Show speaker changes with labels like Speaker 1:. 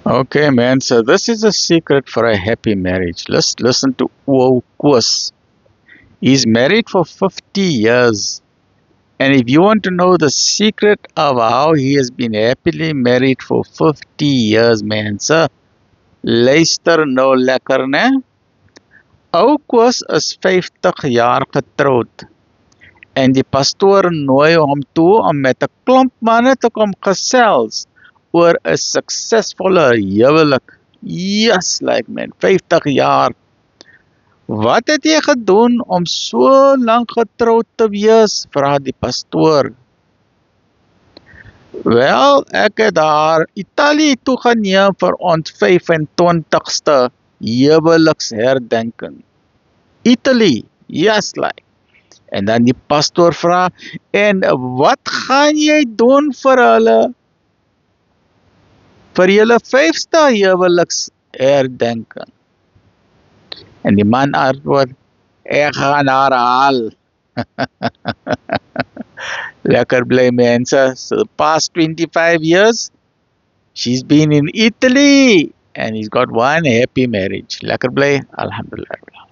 Speaker 1: Okay, man. So this is a secret for a happy marriage. Let's listen to Okwus. He's married for 50 years. And if you want to know the secret of how he has been happily married for 50 years, man, sir, luister nou lekker, né? Okwus is 50 jaar getroud. En die pastoor nooi hom toe om met 'n klomp manne te kom gesels oor 'n suksesvolle huwelik. Yes, like man, 50 jaar. Wat het jy gedoen om so lank getroud te wees? Vra die pastoor. Wel, ek het haar Italië toe geneem vir ons 25ste huweliksherdenking. Italy, yes, like. En dan die pastoor vra, en wat gaan jy doen vir hulle? Vir julle 5ste huweliksherdenking? En die man antwoord, ek gaan haar haal. Lekker bly mense. So the past 25 years, she's been in Italy and he's got one happy marriage. Lekker bly, alhamdulillah.